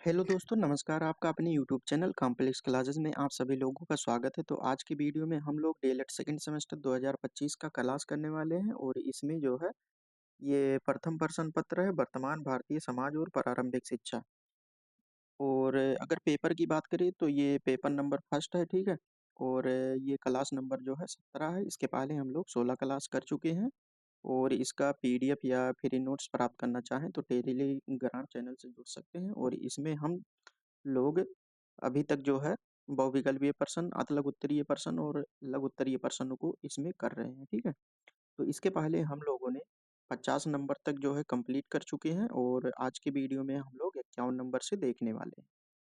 Hello दोस्तों, नमस्कार। आपका अपने यूट्यूब चैनल कॉम्प्लेक्स क्लासेस में आप सभी लोगों का स्वागत है। तो आज की वीडियो में हम लोग डीएलएड सेकंड सेमेस्टर 2025 का क्लास करने वाले हैं और इसमें जो है ये प्रथम प्रश्न पत्र है, वर्तमान भारतीय समाज और प्रारंभिक शिक्षा। और अगर पेपर की बात करें तो ये पेपर नंबर फर्स्ट है, ठीक है। और ये क्लास नंबर जो है 17 है। इसके पहले हम लोग 16 क्लास कर चुके हैं। और इसका पीडीएफ या फ्री नोट्स प्राप्त करना चाहें तो टेलीग्राम चैनल से जुड़ सकते हैं। और इसमें हम लोग अभी तक जो है बहुविकल्पीय प्रश्न, अतलग उत्तरीय प्रश्न और लघु उत्तरीय प्रश्नों को इसमें कर रहे हैं, ठीक है। तो इसके पहले हम लोगों ने 50 नंबर तक जो है कंप्लीट कर चुके हैं और आज के वीडियो में हम लोग 51 नंबर से देखने वाले हैं।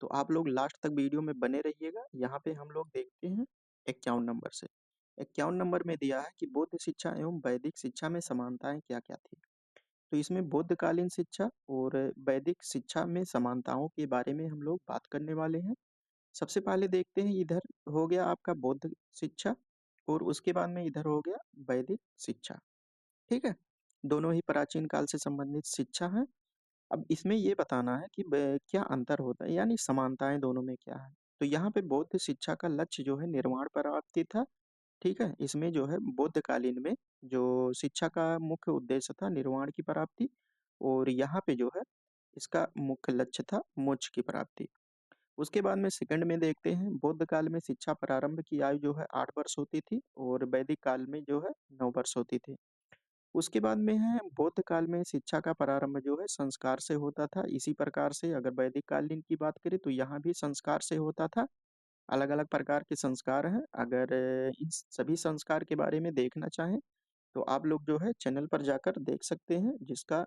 तो आप लोग लास्ट तक वीडियो में बने रहिएगा। यहाँ पे हम लोग देखते हैं 51 नंबर से। 51 नंबर में दिया है कि बौद्ध शिक्षा एवं वैदिक शिक्षा में समानताएं क्या क्या थी। तो इसमें बौद्धकालीन शिक्षा और वैदिक शिक्षा में समानताओं के बारे में हम लोग बात करने वाले हैं। सबसे पहले देखते हैं, इधर हो गया आपका बौद्ध शिक्षा और उसके बाद में इधर हो गया वैदिक शिक्षा, ठीक है। दोनों ही प्राचीन काल से संबंधित शिक्षा है। अब इसमें ये बताना है कि क्या अंतर होता है, यानी समानताएं दोनों में क्या है। तो यहाँ पे बौद्ध शिक्षा का लक्ष्य जो है निर्वाण प्राप्ति था, ठीक है। इसमें जो है बौद्ध कालीन में जो शिक्षा का मुख्य उद्देश्य था निर्वाण की प्राप्ति। और यहाँ पे जो है इसका मुख्य लक्ष्य था मोक्ष की प्राप्ति। उसके बाद में सेकंड में देखते हैं, बौद्ध काल में शिक्षा प्रारंभ की आयु जो है 8 वर्ष होती थी और वैदिक काल में जो है 9 वर्ष होती थी। उसके बाद में है बौद्ध काल में शिक्षा का प्रारंभ जो है संस्कार से होता था। इसी प्रकार से अगर वैदिक कालीन की बात करें तो यहाँ भी संस्कार से होता था। अलग अलग प्रकार के संस्कार हैं। अगर इन सभी संस्कार के बारे में देखना चाहें तो आप लोग जो है चैनल पर जाकर देख सकते हैं, जिसका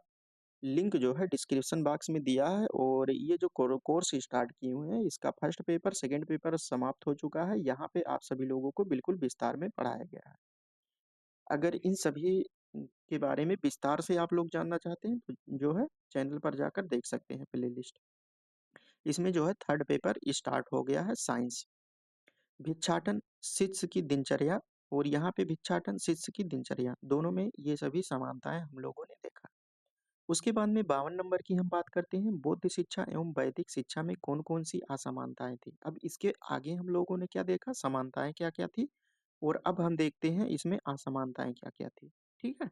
लिंक जो है डिस्क्रिप्शन बॉक्स में दिया है। और ये जो कोर्स स्टार्ट किए हुए हैं, इसका फर्स्ट पेपर सेकंड पेपर समाप्त हो चुका है। यहाँ पे आप सभी लोगों को बिल्कुल विस्तार में पढ़ाया गया है। अगर इन सभी के बारे में विस्तार से आप लोग जानना चाहते हैं तो जो है चैनल पर जाकर देख सकते हैं प्ले लिस्ट। इसमें जो है थर्ड पेपर स्टार्ट हो गया है, साइंस। भिक्षाटन शिष्य की दिनचर्या और यहाँ पे भिक्षाटन शिष्य की दिनचर्या, दोनों में ये सभी समानताएं हम लोगों ने देखा। उसके बाद में 52 नंबर की हम बात करते हैं, बौद्ध शिक्षा एवं वैदिक शिक्षा में कौन कौन सी असमानताएं थी। अब इसके आगे हम लोगों ने क्या देखा, समानताएं क्या क्या थी। और अब हम देखते हैं इसमें असमानताएं क्या क्या थी, ठीक है।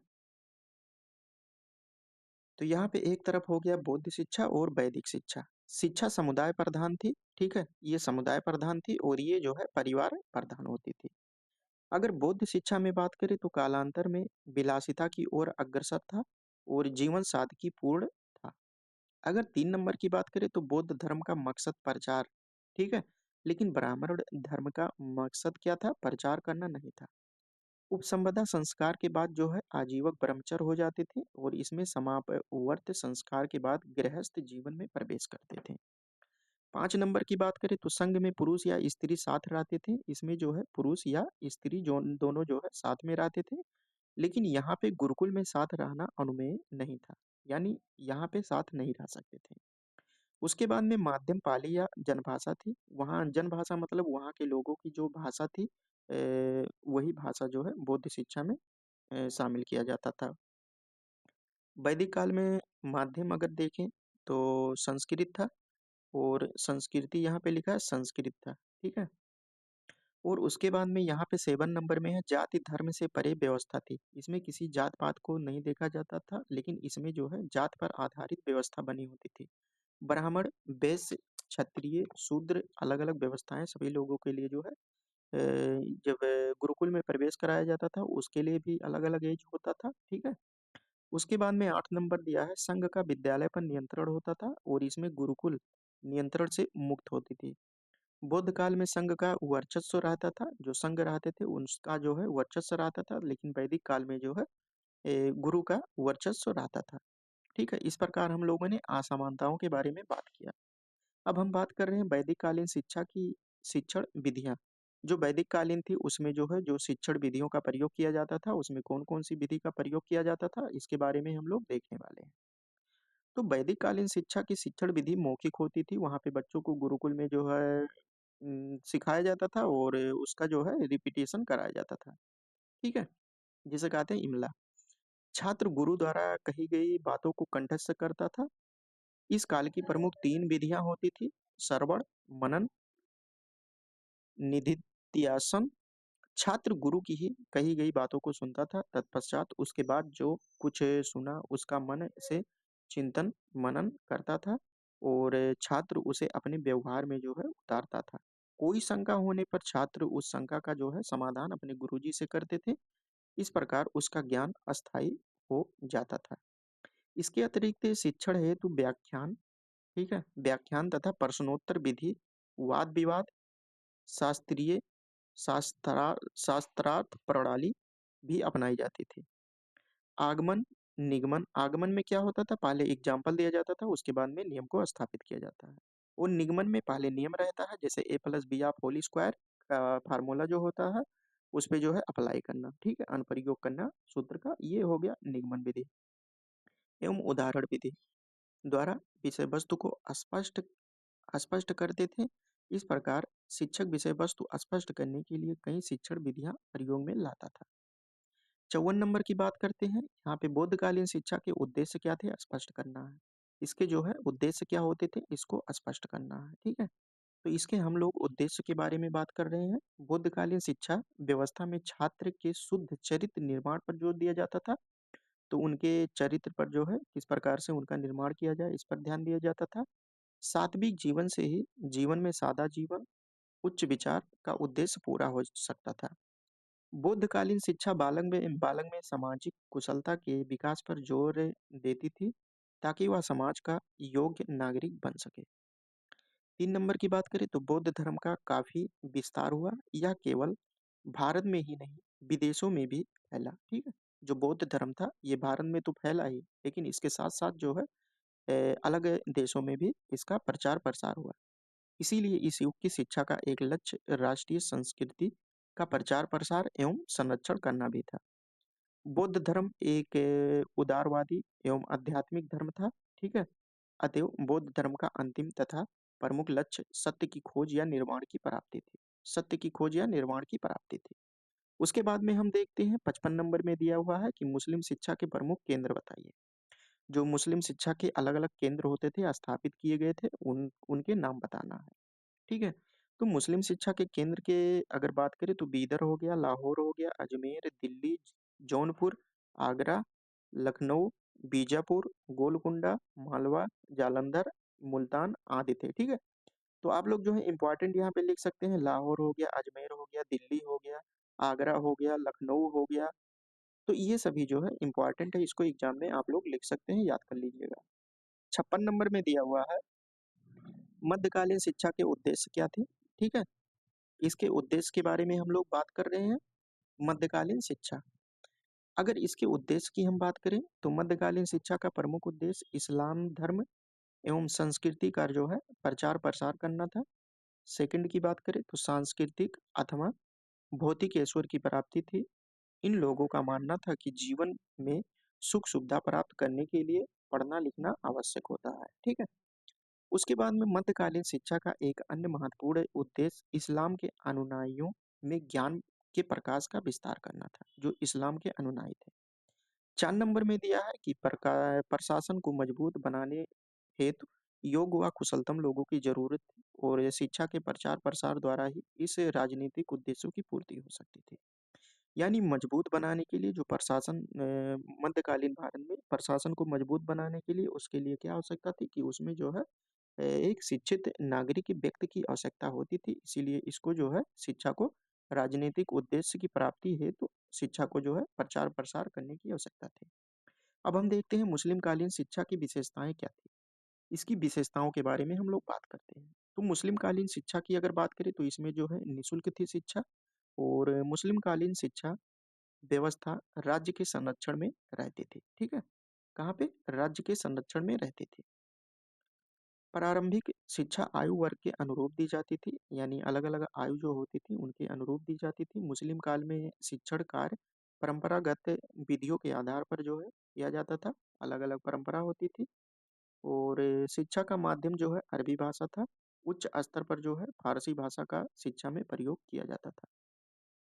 तो यहाँ पे एक तरफ हो गया बौद्ध शिक्षा और वैदिक शिक्षा। शिक्षा समुदाय प्रधान थी, ठीक है, ये समुदाय प्रधान थी और ये जो है परिवार प्रधान होती थी। अगर बौद्ध शिक्षा में बात करें तो कालांतर में विलासिता की ओर अग्रसर था और जीवन सादगी पूर्ण था। अगर 3 नंबर की बात करें तो बौद्ध धर्म का मकसद प्रचार, ठीक है, लेकिन ब्राह्मण धर्म का मकसद क्या था, प्रचार करना नहीं था। उपसंपदा संस्कार के बाद जो है आजीवक ब्रह्मचर्य हो जाते थे और इसमें समापवर्त संस्कार के बाद गृहस्थ जीवन में प्रवेश करते थे। 5 नंबर की बात करें तो संघ में पुरुष या स्त्री साथ रहते थे। इसमें जो है पुरुष या स्त्री जो दोनों जो है साथ में रहते थे। लेकिन यहाँ पे गुरुकुल में साथ रहना अनुमेय नहीं था, यानी यहाँ पे साथ नहीं रह सकते थे। उसके बाद में माध्यम पाली या जनभाषा थी। वहाँ जनभाषा मतलब वहाँ के लोगों की जो भाषा थी, वही भाषा जो है बौद्ध शिक्षा में शामिल किया जाता था। वैदिक काल में माध्यम अगर देखें तो संस्कृत था और संस्कृति यहाँ पे लिखा है संस्कृत था, ठीक है। और उसके बाद में यहाँ पे 7 नंबर में है जाति धर्म से परे व्यवस्था थी। इसमें किसी जात पात को नहीं देखा जाता था, लेकिन इसमें जो है जात पर आधारित व्यवस्था बनी होती थी। ब्राह्मण, वैश्य, क्षत्रिय, शूद्र, अलग अलग व्यवस्थाएं सभी लोगों के लिए जो है जब गुरुकुल में प्रवेश कराया जाता था उसके लिए भी अलग अलग एज होता था, ठीक है। उसके बाद में 8 नंबर दिया है, संघ का विद्यालय पर नियंत्रण होता था और इसमें गुरुकुल नियंत्रण से मुक्त होती थी। बौद्ध काल में संघ का वर्चस्व रहता था, जो संघ रहते थे उनका जो है वर्चस्व रहता था, लेकिन वैदिक काल में जो है गुरु का वर्चस्व रहता था, ठीक है। इस प्रकार हम लोगों ने असमानताओं के बारे में बात किया। अब हम बात कर रहे हैं वैदिक कालीन शिक्षा की शिक्षण विधियां। जो वैदिक कालीन थी उसमें जो है जो शिक्षण विधियों का प्रयोग किया जाता था, उसमें कौन कौन सी विधि का प्रयोग किया जाता था, इसके बारे में हम लोग देखने वाले हैं। तो वैदिक कालीन शिक्षा की शिक्षण विधि मौखिक होती थी। वहाँ पे बच्चों को गुरुकुल में जो है सिखाया जाता था और उसका जो है रिपीटेशन कराया जाता था, ठीक है, जिसे कहते हैं इमला। छात्र गुरु द्वारा कही गई बातों को कंठस्थ करता था इस काल की प्रमुख 3 विधियां होती थी: श्रवण, मनन, निधिध्यासन। छात्र गुरु की ही कही गई बातों को सुनता था, तत्पश्चात उसके बाद जो कुछ सुना उसका मन से चिंतन मनन करता था और छात्र उसे अपने व्यवहार में जो है उतारता था। कोई शंका होने पर छात्र उस शंका का जो है समाधान अपने गुरुजी से करते थे। इस प्रकार उसका ज्ञान अस्थायी हो जाता था। इसके अतिरिक्त शिक्षण हेतु व्याख्यान, ठीक है, व्याख्यान तथा प्रश्नोत्तर विधि, वाद विवाद, शास्त्रीय शास्त्रा शास्त्रार्थ प्रणाली भी अपनाई जाती थी। आगमन, निगमन। आगमन में क्या होता था, पहले एग्जाम्पल दिया जाता था, उसके बाद में नियम को स्थापित किया जाता है। और निगमन में पहले नियम रहता है, जैसे a+b होल स्क्वायर का फार्मूला जो होता है उस पे जो है अप्लाई करना, ठीक है, अनुप्रयोग करना सूत्र का, ये हो गया निगमन विधि। एवं उदाहरण विधि द्वारा विषय वस्तु को स्पष्ट स्पष्ट करते थे। इस प्रकार शिक्षक विषय वस्तु स्पष्ट करने के लिए कई शिक्षण विधियां प्रयोग में लाता था। 54 नंबर की बात करते हैं। यहाँ पे बौद्धकालीन शिक्षा के उद्देश्य क्या थे, स्पष्ट करना है। इसके जो है उद्देश्य क्या होते थे, इसको स्पष्ट करना है, ठीक है। तो इसके हम लोग उद्देश्य के बारे में बात कर रहे हैं। बौद्धकालीन शिक्षा व्यवस्था में छात्र के शुद्ध चरित्र निर्माण पर जोर दिया जाता था। तो उनके चरित्र पर जो है किस प्रकार से उनका निर्माण किया जाए, इस पर ध्यान दिया जाता था। सात्विक जीवन से ही जीवन में सादा जीवन, उच्च विचार का उद्देश्य पूरा हो सकता था। बौद्धकालीन शिक्षा बालक में सामाजिक कुशलता के विकास पर जोर देती थी, ताकि वह समाज का योग्य नागरिक बन सके। 3 नंबर की बात करें तो बौद्ध धर्म का काफी विस्तार हुआ। यह केवल भारत में ही नहीं, विदेशों में भी फैला, ठीक है। जो बौद्ध धर्म था ये भारत में तो फैला ही, लेकिन इसके साथ साथ जो है अलग देशों में भी इसका प्रचार प्रसार हुआ। इसीलिए इस युग की शिक्षा का एक लक्ष्य राष्ट्रीय संस्कृति का प्रचार प्रसार एवं संरक्षण करना भी था। बौद्ध धर्म एक उदारवादी एवं आध्यात्मिक धर्म था, ठीक है। अतएव बौद्ध धर्म का अंतिम तथा प्रमुख लक्ष्य सत्य की खोज या निर्माण की प्राप्ति थी। सत्य की खोज या निर्माण की प्राप्ति थी। उसके बाद में हम देखते हैं 55 नंबर में दिया हुआ है कि मुस्लिम शिक्षा के प्रमुख केंद्र बताइए। जो मुस्लिम शिक्षा के अलग अलग केंद्र होते थे, स्थापित किए गए थे, उनके नाम बताना है, ठीक है। तो मुस्लिम शिक्षा के केंद्र के अगर बात करें तो बीदर हो गया, लाहौर हो गया, अजमेर, दिल्ली, जौनपुर, आगरा, लखनऊ, बीजापुर, गोलकुंडा, मालवा, जालंधर, मुल्तान आदि थे, ठीक है। तो आप लोग जो है इम्पोर्टेंट यहाँ पे लिख सकते हैं, लाहौर हो गया, अजमेर हो गया, दिल्ली हो गया, आगरा हो गया, लखनऊ हो गया। तो ये सभी जो है इम्पोर्टेंट है, इसको एग्जाम में आप लोग लिख सकते हैं, याद कर लीजिएगा। 56 नंबर में दिया हुआ है मध्यकालीन शिक्षा के उद्देश्य क्या थे, ठीक है। इसके उद्देश्य के बारे में हम लोग बात कर रहे हैं। मध्यकालीन शिक्षा, अगर इसके उद्देश्य की हम बात करें तो मध्यकालीन शिक्षा का प्रमुख उद्देश्य इस्लाम धर्म एवं संस्कृति का जो है प्रचार प्रसार करना था। सेकंड की बात करें तो सांस्कृतिक अथवा भौतिक ऐश्वर्य की प्राप्ति थी। इन लोगों का मानना था कि जीवन में सुख सुविधा प्राप्त करने के लिए पढ़ना लिखना आवश्यक होता है, ठीक है। उसके बाद में मध्यकालीन शिक्षा का एक अन्य महत्वपूर्ण उद्देश्य इस्लाम के अनुयायियों में ज्ञान के प्रकाश का विस्तार करना था, जो इस्लाम के अनुयायी थे। 4 नंबर में दिया है कि प्रशासन को मजबूत बनाने हेतु योग्य व कुशलतम लोगों की जरूरत थी और ये शिक्षा के प्रचार प्रसार द्वारा ही इस राजनीतिक उद्देश्यों की पूर्ति हो सकती थी। यानी मजबूत बनाने के लिए जो प्रशासन मध्यकालीन भारत में प्रशासन को मजबूत बनाने के लिए उसके लिए क्या आवश्यकता थी कि उसमें जो है एक शिक्षित नागरिक व्यक्ति की आवश्यकता होती थी। इसीलिए इसको जो है शिक्षा को राजनीतिक उद्देश्य की प्राप्ति हेतु शिक्षा को जो है प्रचार प्रसार करने की आवश्यकता थी। अब हम देखते हैं मुस्लिम कालीन शिक्षा की विशेषताएं क्या थी। इसकी विशेषताओं के बारे में हम लोग बात करते हैं। तो मुस्लिम कालीन शिक्षा की अगर बात करें तो इसमें जो है निःशुल्क थी शिक्षा और मुस्लिम कालीन शिक्षा व्यवस्था राज्य के संरक्षण में रहती थी, ठीक है। कहाँ पे, राज्य के संरक्षण में रहती थी। प्रारंभिक शिक्षा आयु वर्ग के अनुरूप दी जाती थी, यानी अलग अलग आयु जो होती थी उनके अनुरूप दी जाती थी। मुस्लिम काल में शिक्षण कार्य परंपरागत विधियों के आधार पर जो है किया जाता था, अलग अलग परंपरा होती थी। और शिक्षा का माध्यम जो है अरबी भाषा था। उच्च स्तर पर जो है फारसी भाषा का शिक्षा में प्रयोग किया जाता था।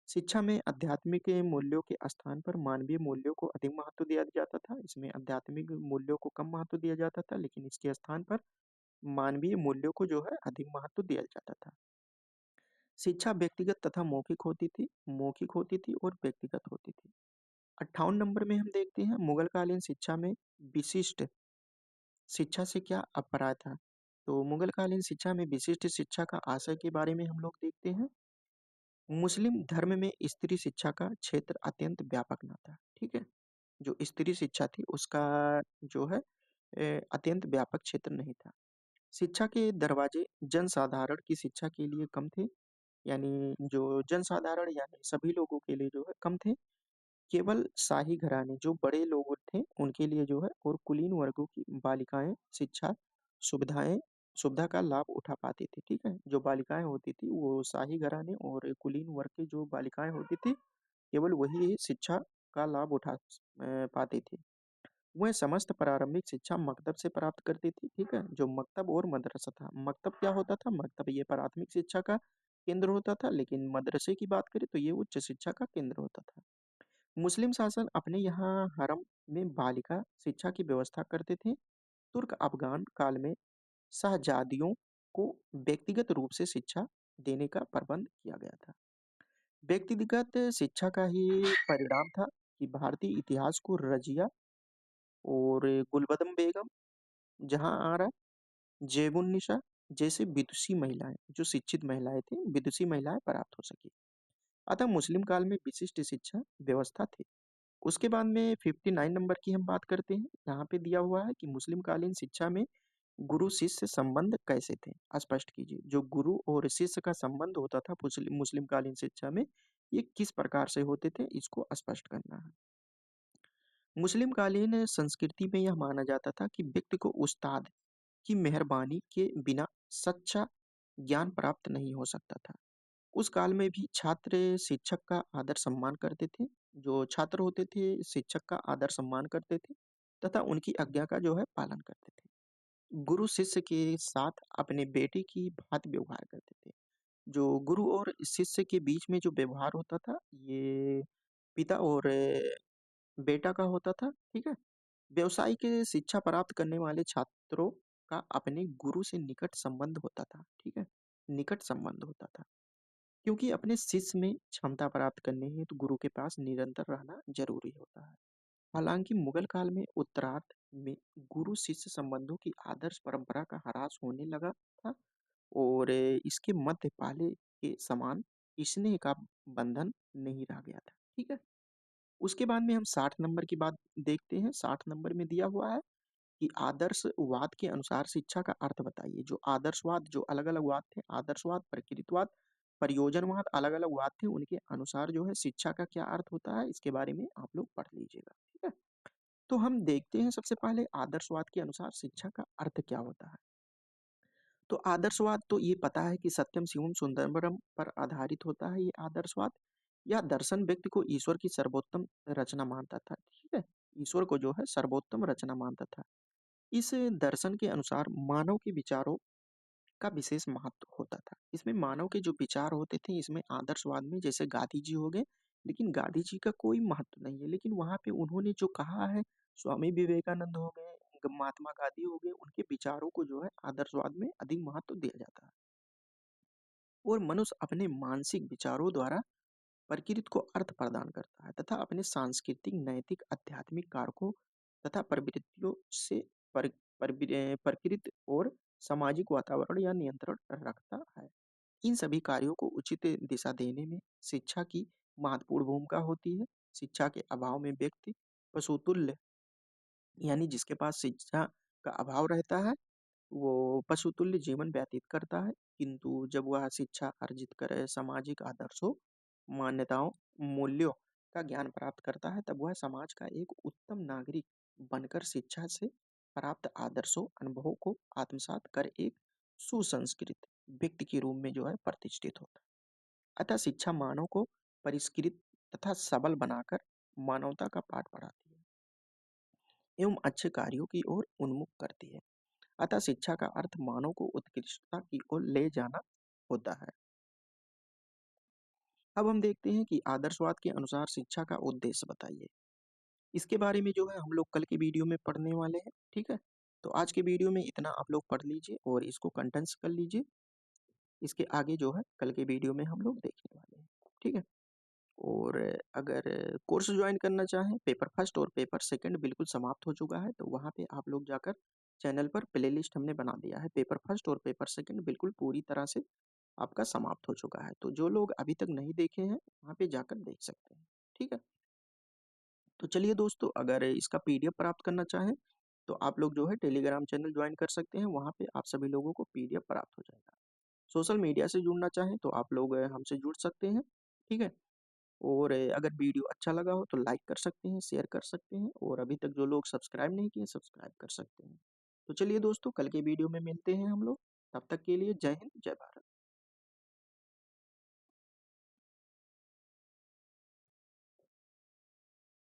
शिक्षा में आध्यात्मिक मूल्यों के स्थान पर मानवीय मूल्यों को अधिक महत्व दिया जाता था। इसमें आध्यात्मिक मूल्यों को कम महत्व दिया जाता था, लेकिन इसके स्थान पर मानवीय मूल्यों को जो है अधिक महत्व दिया जाता था। शिक्षा व्यक्तिगत तथा मौखिक होती थी और व्यक्तिगत होती थी। 58 नंबर में हम देखते हैं मुगल कालीन शिक्षा में विशिष्ट शिक्षा से क्या अभिप्राय था। तो मुगल कालीन शिक्षा में विशिष्ट शिक्षा का आशय के बारे में हम लोग देखते हैं। मुस्लिम धर्म में स्त्री शिक्षा का क्षेत्र अत्यंत व्यापक न था। ठीक है, जो स्त्री शिक्षा थी उसका जो है अत्यंत व्यापक क्षेत्र नहीं था। शिक्षा के दरवाजे जनसाधारण की शिक्षा के लिए कम थे, यानी जो जनसाधारण यानी सभी लोगों के लिए जो है कम थे। केवल शाही घराने जो बड़े लोग थे उनके लिए जो है और कुलीन वर्गों की बालिकाएं शिक्षा सुविधाएं सुविधा का लाभ उठा पाती थी। ठीक है, जो बालिकाएं होती थी वो शाही घराने और कुलीन वर्ग की जो बालिकाएं होती थी केवल वही शिक्षा का लाभ उठा पाती थी। वह समस्त प्रारंभिक शिक्षा मकतब से प्राप्त करती थी। ठीक है, जो मकतब और मदरसा था। मकतब क्या होता था? मकतब ये प्राथमिक शिक्षा का केंद्र होता था, लेकिन मदरसे की बात करें तो ये उच्च शिक्षा का केंद्र होता था। मुस्लिम शासन अपने यहाँ हरम में बालिका शिक्षा की व्यवस्था करते थे। तुर्क अफगान काल में शहजादियों को व्यक्तिगत रूप से शिक्षा देने का प्रबंध किया गया था। व्यक्तिगत शिक्षा का ही परिणाम था कि भारतीय इतिहास को रजिया और गुलबदम बेगम, जहां आरा, जेबुन्निसा जैसे विदुषी महिलाएं, जो शिक्षित महिलाएं थी, विदुषी महिलाएं प्राप्त हो सकी। अतः मुस्लिम काल में विशिष्ट शिक्षा व्यवस्था थी। उसके बाद में 59 नंबर की हम बात करते हैं। यहाँ पे दिया हुआ है कि मुस्लिम कालीन शिक्षा में गुरु शिष्य संबंध कैसे थे? स्पष्ट कीजिए। जो गुरु और शिष्य का संबंध होता था मुस्लिम कालीन शिक्षा में, ये किस प्रकार से होते थे, इसको स्पष्ट करना है। मुस्लिम कालीन संस्कृति में यह माना जाता था कि व्यक्ति को उस्ताद की मेहरबानी के बिना सच्चा ज्ञान प्राप्त नहीं हो सकता था। उस काल में भी छात्र शिक्षक का आदर सम्मान करते थे। जो छात्र होते थे शिक्षक का आदर सम्मान करते थे तथा उनकी आज्ञा का जो है पालन करते थे। गुरु शिष्य के साथ अपने बेटे की भांति व्यवहार करते थे। जो गुरु और शिष्य के बीच में जो व्यवहार होता था ये पिता और बेटा का होता था। ठीक है, व्यवसायिक शिक्षा प्राप्त करने वाले छात्रों का अपने गुरु से निकट संबंध होता था। ठीक है, निकट संबंध होता था, क्योंकि अपने शिष्य में क्षमता प्राप्त करने हेतु गुरु के पास निरंतर रहना जरूरी होता है। हालांकि मुगल काल में उत्तरार्ध में गुरु शिष्य संबंधों की आदर्श परंपरा का ह्रास होने लगा था और इसके मध्य पहले के समान स्नेह का बंधन नहीं रह गया था। ठीक है, उसके बाद में हम 60 नंबर की बात देखते हैं। 60 नंबर में दिया हुआ है कि आदर्शवाद के अनुसार शिक्षा का अर्थ बताइए। जो आदर्शवाद, जो अलग अलग वाद थे, आदर्शवाद, प्रकृतिवाद, प्रयोजनवाद, अलग अलग वाद थे, उनके अनुसार जो है शिक्षा का क्या अर्थ होता है इसके बारे में आप लोग पढ़ लीजिएगा। ठीक है, तो हम देखते हैं सबसे पहले आदर्शवाद के अनुसार शिक्षा का अर्थ क्या होता है। तो आदर्शवाद तो ये पता है कि सत्यम शिवम सुंदरम पर आधारित होता है। ये आदर्शवाद या दर्शन व्यक्ति को ईश्वर की सर्वोत्तम रचना मानता था। ठीक है, ईश्वर को जो है सर्वोत्तम रचना मानता था। इस दर्शन के अनुसार मानव के विचारों का विशेष महत्व होता था। इसमें मानव के जो विचार होते थे, इसमें आदर्शवाद में जैसे गांधी जी हो गए, लेकिन गांधी जी का कोई महत्व नहीं है, लेकिन वहां पे उन्होंने जो कहा है, स्वामी विवेकानंद हो गए, महात्मा गांधी हो गए, उनके विचारों को जो है आदर्शवाद में अधिक महत्व दिया जाता है। और मनुष्य अपने मानसिक विचारों द्वारा प्रकृति को अर्थ प्रदान करता है तथा अपने सांस्कृतिक, नैतिक, आध्यात्मिक कारकों तथा प्रवृत्तियों से प्रकृति और सामाजिक वातावरण या नियंत्रण रखता है। इन सभी कार्यों को उचित दिशा देने में शिक्षा की महत्वपूर्ण भूमिका होती है। शिक्षा के अभाव में व्यक्ति पशुतुल्य, यानी जिसके पास शिक्षा का अभाव रहता है वो पशुतुल्य जीवन व्यतीत करता है। किंतु जब वह शिक्षा अर्जित करे, सामाजिक आदर्शों, मान्यताओं, मूल्यों का ज्ञान प्राप्त करता है, तब वह समाज का एक उत्तम नागरिक बनकर शिक्षा से प्राप्त आदर्शों, अनुभवों को आत्मसात कर एक सुसंस्कृत व्यक्ति के रूप में जो है प्रतिष्ठित होता है। अतः शिक्षा मानव को परिष्कृत तथा सबल बनाकर मानवता का पाठ पढ़ाती है एवं अच्छे कार्यों की ओर उन्मुख करती है। अतः शिक्षा का अर्थ मानव को उत्कृष्टता की ओर ले जाना होता है। अब हम देखते हैं कि आदर्शवाद के अनुसार शिक्षा का उद्देश्य बताइए। इसके बारे में जो है हम लोग कल के वीडियो में पढ़ने वाले हैं, ठीक है। तो आज के वीडियो में इतना आप लोग पढ़ लीजिए और इसको कंटेंट्स कर लीजिए। इसके आगे जो है कल के वीडियो में हम लोग देखने वाले हैं, ठीक है। और अगर कोर्स ज्वाइन करना चाहें, पेपर फर्स्ट और पेपर सेकंड बिल्कुल समाप्त हो चुका है, तो वहाँ पे आप लोग जाकर चैनल पर प्लेलिस्ट हमने बना दिया है। पेपर फर्स्ट और पेपर सेकंड बिल्कुल पूरी तरह से आपका समाप्त हो चुका है, तो जो लोग अभी तक नहीं देखे हैं वहाँ पे जाकर देख सकते हैं, ठीक है। तो चलिए दोस्तों, अगर इसका पीडीएफ प्राप्त करना चाहें तो आप लोग जो है टेलीग्राम चैनल ज्वाइन कर सकते हैं। वहाँ पे आप सभी लोगों को पीडीएफ प्राप्त हो जाएगा। सोशल मीडिया से जुड़ना चाहें तो आप लोग हमसे जुड़ सकते हैं, ठीक है। और अगर वीडियो अच्छा लगा हो तो लाइक कर सकते हैं, शेयर कर सकते हैं, और अभी तक जो लोग सब्सक्राइब नहीं किए सब्सक्राइब कर सकते हैं। तो चलिए दोस्तों, कल के वीडियो में मिलते हैं हम लोग। तब तक के लिए जय हिंद, जय भारत।